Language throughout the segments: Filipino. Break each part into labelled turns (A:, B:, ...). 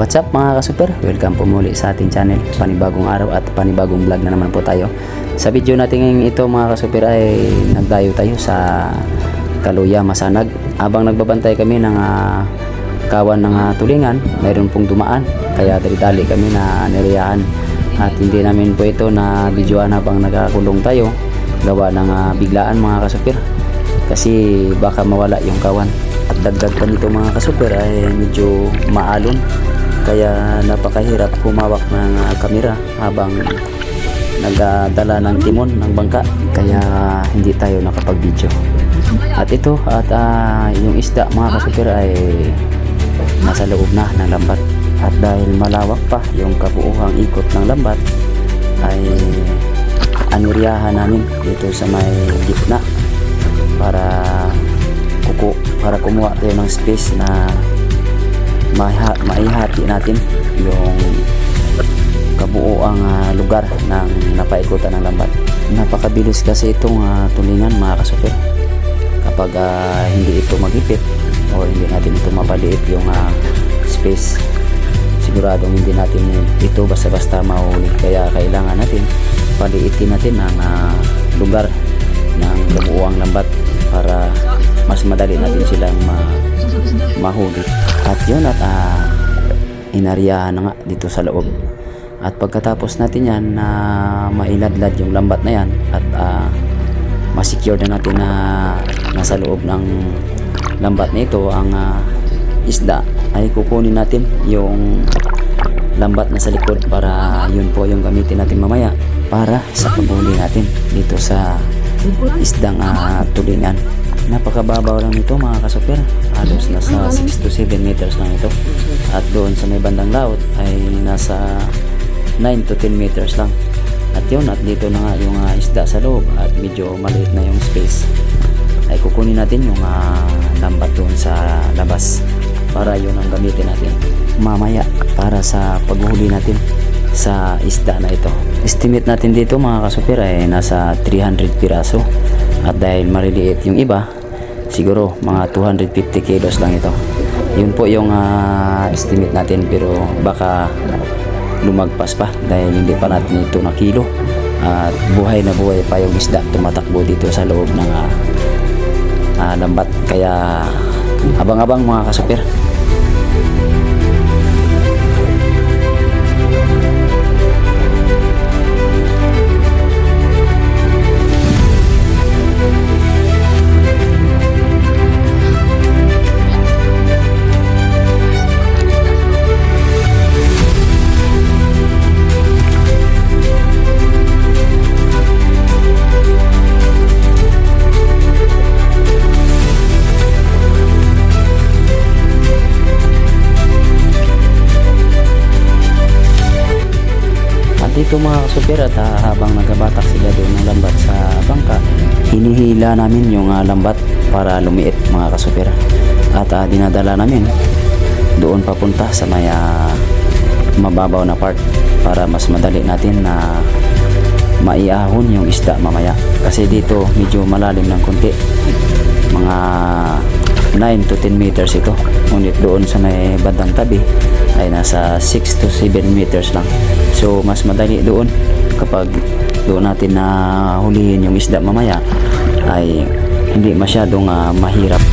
A: What's up mga kasuper? Welcome po muli sa ating channel. Panibagong araw at panibagong vlog na naman po tayo. Sa video natin ito mga kasuper ay nagdayo tayo sa Kaluya, Masanag. Habang nagbabantay kami ng kawan ng tulingan, mayroon pong dumaan. Kaya dali-dali kami na niriyahan. At hindi namin po ito na videoan habang nakakulong tayo. Gawa ng biglaan mga kasuper. Kasi baka mawala yung kawan. At dagdag pa nito mga kasuper ay medyo maalon. Kaya napakahirap humawak ng kamera habang nagdala ng timon ng bangka, kaya hindi tayo nakapag-video. At ito yung isda mga kasuper ay nasa loob na ng lambat. At dahil malawak pa yung kabuuhang ikot ng lambat ay aniryahan namin dito sa may gitna para kumuha tayo ng space na maihati natin yung kabuuang lugar ng napaikutan ng lambat. Napakabilis kasi itong tulingan mga kasuper. Kapag hindi ito magipit o hindi natin ito mapaliit yung space, siguradong hindi natin ito basta-basta mahuli. Kaya kailangan natin paliitin natin ang lugar ng kabuuang lambat para mas madali natin silang mahuli. At yun, inaryahan na nga dito sa loob. At pagkatapos natin yan na mailadlad yung lambat na yan at masecure na natin na nasa loob ng lambat na ito ang isda, ay kukunin natin yung lambat na sa likod para yun po yung gamitin natin mamaya para sa paghuli natin dito sa isdang tulingan. Napakababaw lang ito mga kasuper, halos nasa 6 to 7 meters lang ito. At doon sa may bandang laot ay nasa 9 to 10 meters lang. At yun, at dito na nga yung isda sa loob at medyo maliit na yung space, ay kukunin natin yung lambat doon sa labas para yun ang gamitin natin mamaya para sa paghuli natin sa isda na ito. Estimate natin dito mga kasuper ay nasa 300 piraso. At dahil maliliit yung iba, siguro mga 250 kilos lang ito. Yun po yung estimate natin, pero baka lumagpas pa dahil hindi pa natin ito na kilo. At buhay na buhay pa yung isda tumatakbo dito sa loob ng lambat. Kaya abang-abang mga kasuper. Dito mga kasuper, at habang nagabatak sila doon ng lambat sa bangka, hinihila namin yung lambat para lumiit mga kasuper. At dinadala namin doon papunta sa may mababaw na part para mas madali natin na maiahon yung isda mamaya. Kasi dito medyo malalim ng konti, mga 9 to 10 meters ito. Ngunit doon sa may bandang tabi ay nasa 6 to 7 meters lang. So mas madali doon kapag doon natin na hulihin yung isda mamaya, ay hindi masyadong mahirap.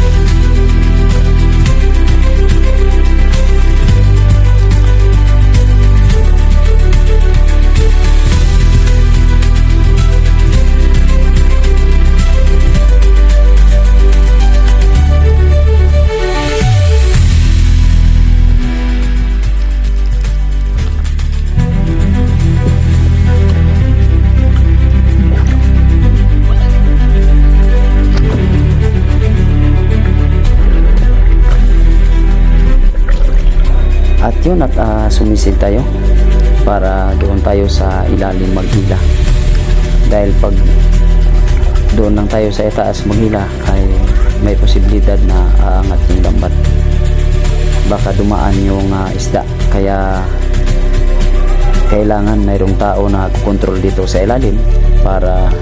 A: At yun, at sumisid tayo para doon tayo sa ilalim maghila. Dahil pag doon lang tayo sa itaas maghila ay may posibilidad na aangat yung lambat. Baka dumaan yung isda. Kaya kailangan mayroong tao na kontrol dito sa ilalim para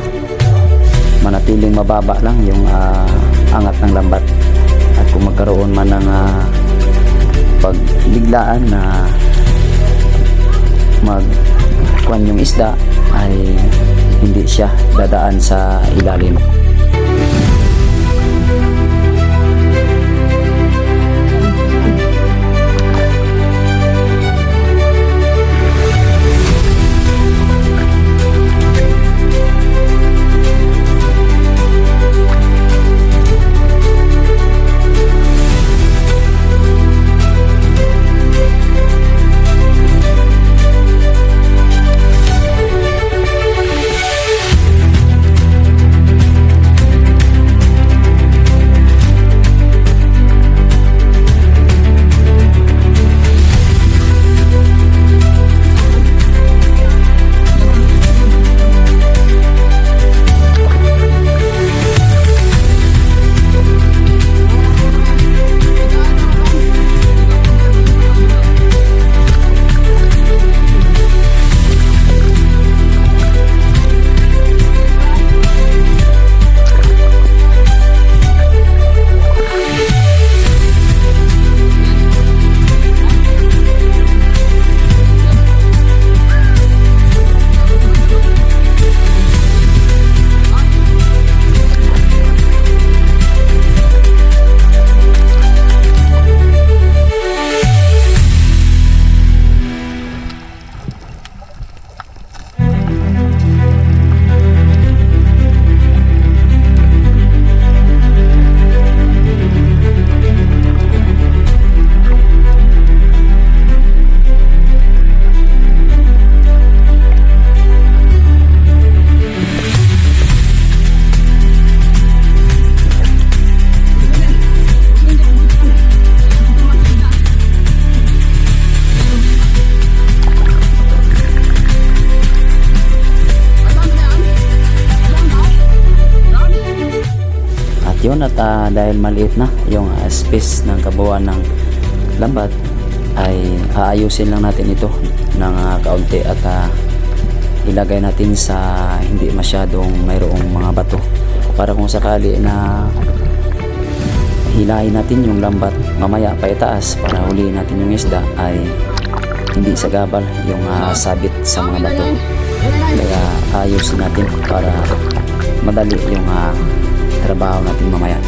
A: manatiling mababa lang yung angat ng lambat. At kung magkaroon man ng pagbiglaan na magkuhan yung isda ay hindi siya dadaan sa ilalim. Yun, at dahil maliit na yung space ng kabuuan ng lambat, ay aayusin lang natin ito ng kaunti at ilagay natin sa hindi masyadong mayroong mga bato, para kung sakali na hilahin natin yung lambat mamaya pa itaas para huliin natin yung isda, ay hindi sagabal yung sabit sa mga bato. Kaya ayusin natin para madali yung trabaho natin mamaya.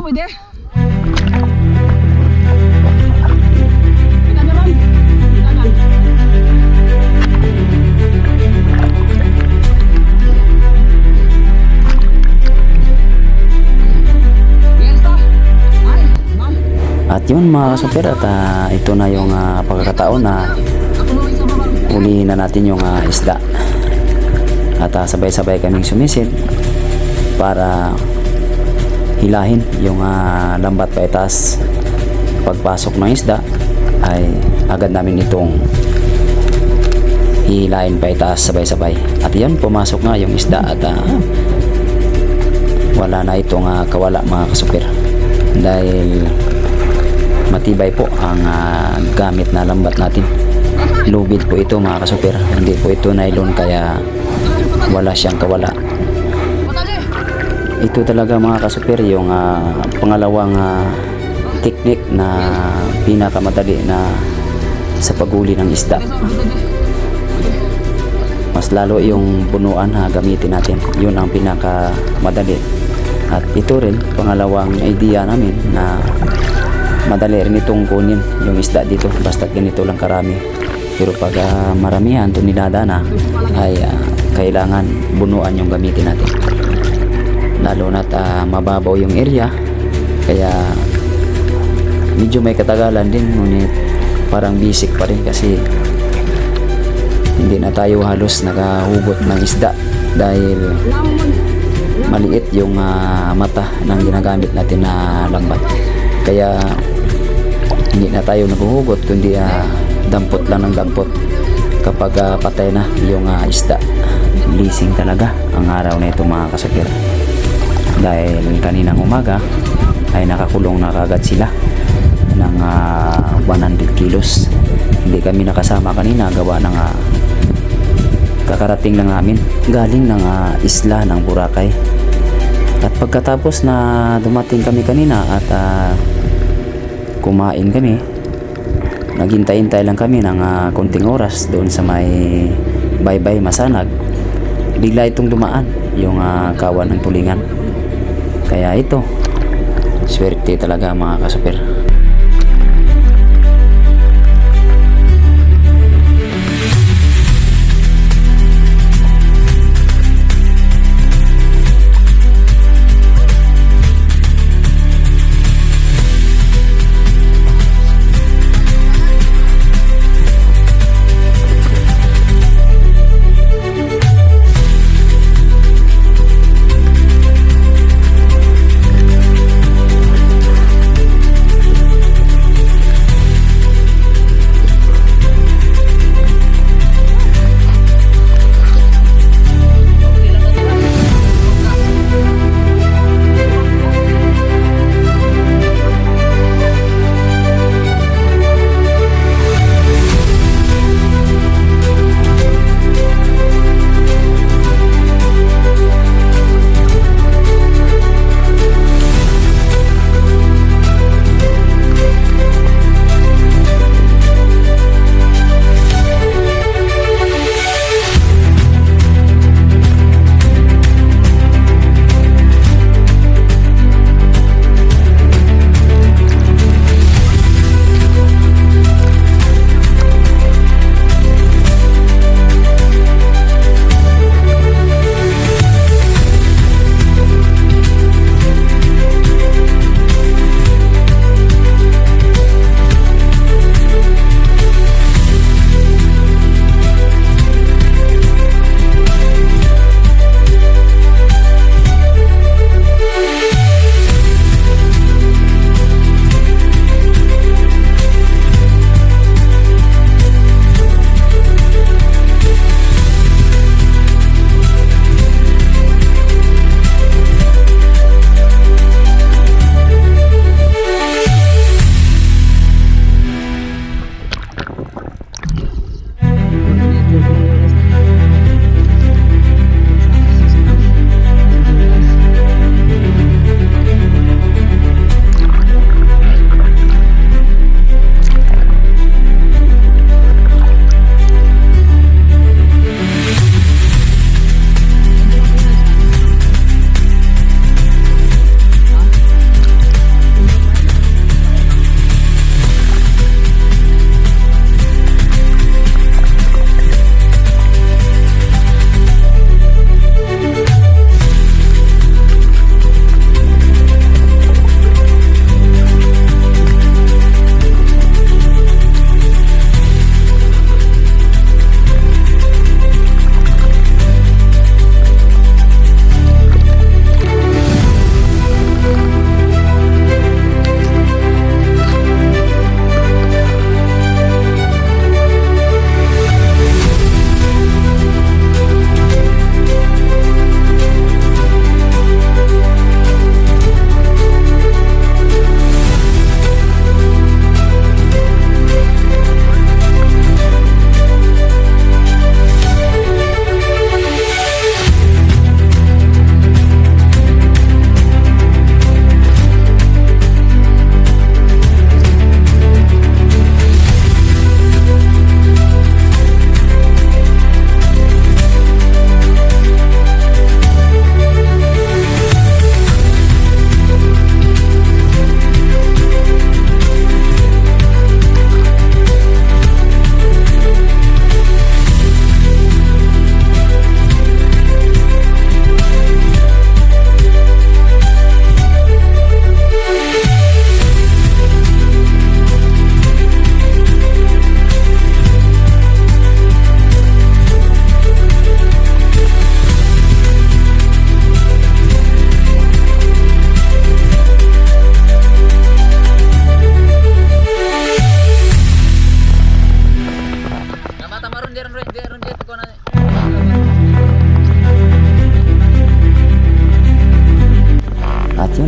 B: Pwede?
A: At yun mga kasuper, at ito na yung pagkakataon na ulihin na natin yung isda. At sabay-sabay kaming sumisid para hilahin yung lambat pa itaas. Pagpasok ng isda ay agad namin itong hilahin pa itaas sabay-sabay. At yan, pumasok nga yung isda at wala na itong kawala mga kasuper, dahil matibay po ang gamit na lambat natin. Lubid po ito mga kasuper, hindi po ito nylon, kaya wala siyang kawala. Ito talaga mga kasuper yung pangalawang technique na pinakamadali na sa paghuli ng isda. mas lalo yung punuan na gamitin natin. Yun ang pinaka madali. At ito rin pangalawang idea namin na madali rin itong kunin yung isda dito basta ganito lang karami. Pero pag maramihan ito niladana ay kailangan bunuan yung gamitin natin, lalo na't mababaw yung area, kaya medyo may katagalan din, ngunit parang basic pa rin kasi hindi na tayo halos nakahugot ng isda dahil maliit yung mata ng ginagamit natin na lambat, kaya hindi na tayo naguhugot kundi dampot lang ng dampot kapag patay na yung isda. Blessing talaga ang araw na ito mga kasakir, dahil kaninang umaga ay nakakulong na kagad sila ng 100 kilos. Hindi kami nakasama kanina gawa ng kakarating lang namin galing ng isla ng Boracay. At pagkatapos na dumating kami kanina at kumain kami, naghintay-hintay lang kami ng konting oras doon sa may Baybay Masanag, bigla itong dumaan yung kawan ng tulingan. Kaya ito, swerte talaga mga kasuper.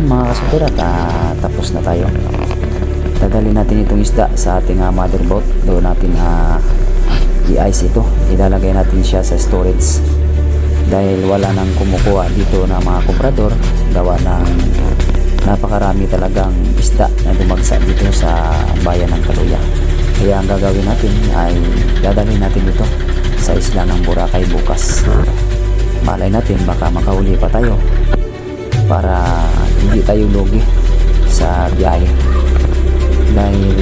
A: yun mga kasuper, at tapos na tayo. Dadalhin natin itong isda sa ating mother boat. Doon natin i-ice ito. Ilalagay natin siya sa storage dahil wala nang kumukuha dito na mga komprador gawa ng napakarami talagang isda na dumagsa dito sa bayan ng Kaluya. Kaya ang gagawin natin ay dadalhin natin ito sa isla ng Boracay bukas. Malay natin baka makahuli pa tayo para hindi tayo lugi sa biyahe, dahil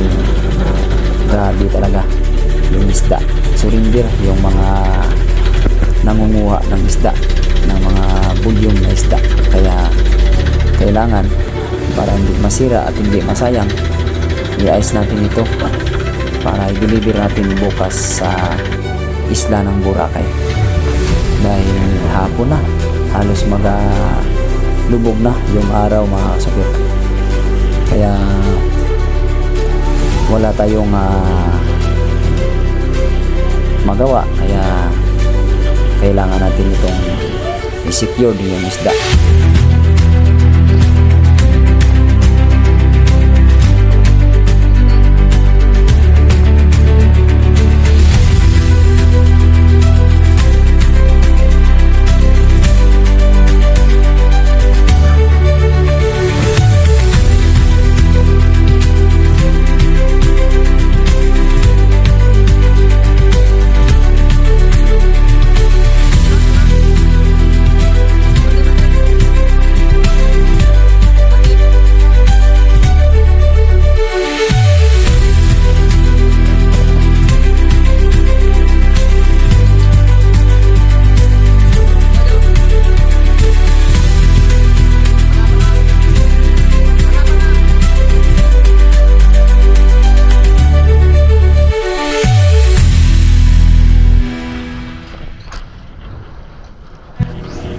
A: grabe talaga yung isda. Surinder yung mga nangunguha ng isda, ng mga bulyong na isda. Kaya kailangan para hindi masira at hindi masayang, i-ice natin ito para i-deliver natin bukas sa isla ng Boracay. Dahil hapon na, halos lubog na yung araw mga kasupir. Kaya wala tayong magawa, kaya kailangan natin itong i-secure yung isda.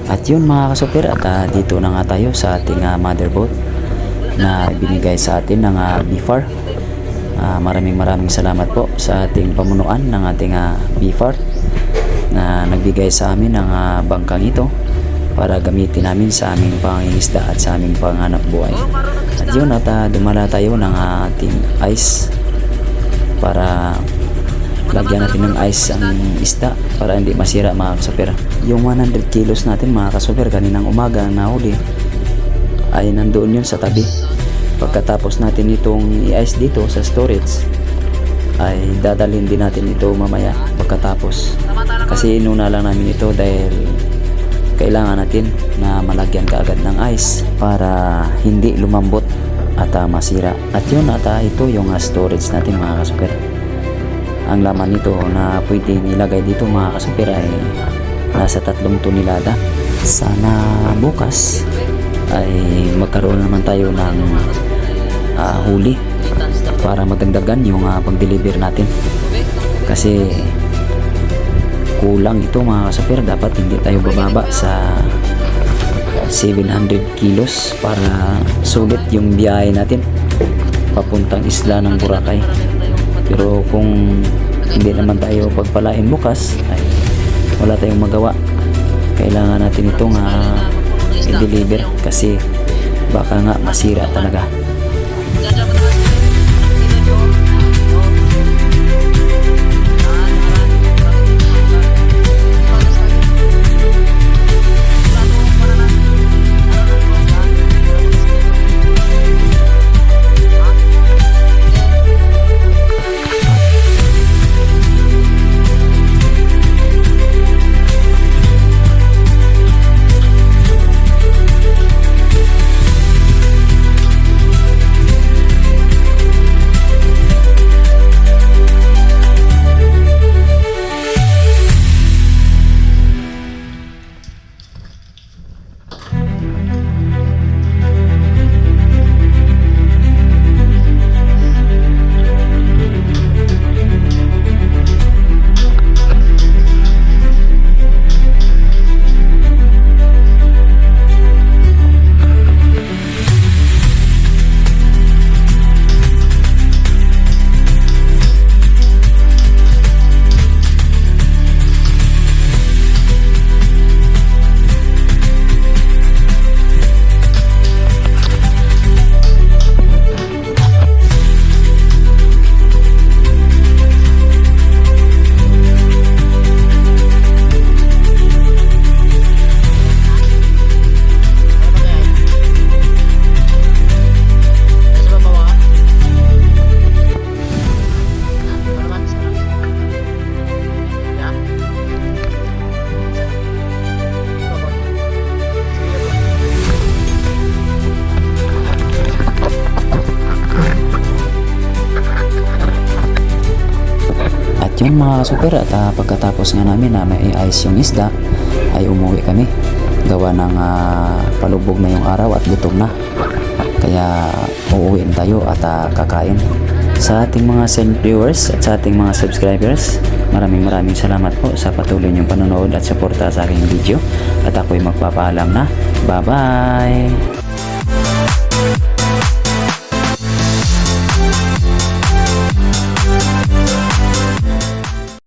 A: At yun mga kasupir, at dito na nga tayo sa ating mother boat na binigay sa atin ng BFAR. Maraming salamat po sa ating pamunuan ng ating BFAR na nagbigay sa amin ng bangkang ito para gamitin namin sa aming pangingisda at sa aming panganap buhay. At yun, at dumala tayo ng ating ice para lagyan natin ng ice ang isda para hindi masira mga kasupir. Yung 100 kilos natin mga kasupir kaninang umaga na huli ay nandoon yun sa tabi. Pagkatapos natin itong i-ice dito sa storage ay dadalhin din natin ito mamaya pagkatapos, kasi inuna lang namin ito dahil kailangan natin na malagyan kaagad ng ice para hindi lumambot at masira. At yun, at ito yung storage natin mga kasupir. Ang laman nito na pwede nilagay dito mga kasupir ay nasa 3 tonelada. Sana bukas ay magkaroon naman tayo ng huli para madagdagan yung pag-deliver natin, kasi kulang ito mga kasupir. Dapat hindi tayo bababa sa 700 kilos para sulit yung biyahe natin papuntang isla ng Boracay. Pero kung hindi naman tayo pagpalain bukas ay wala tayong magawa. Kailangan natin itong i-deliver kasi baka nga masira talaga. Yan mga super, at pagkatapos nga namin na may ice yung isda ay umuwi kami. Gawa ng palubog na yung araw at gutom na. Kaya uuwiin tayo at kakain. Sa ating mga viewers at sa ating mga subscribers, maraming salamat po sa patuloy niyong panonood at suporta sa aking video. At ako'y magpapaalam na. Bye-bye!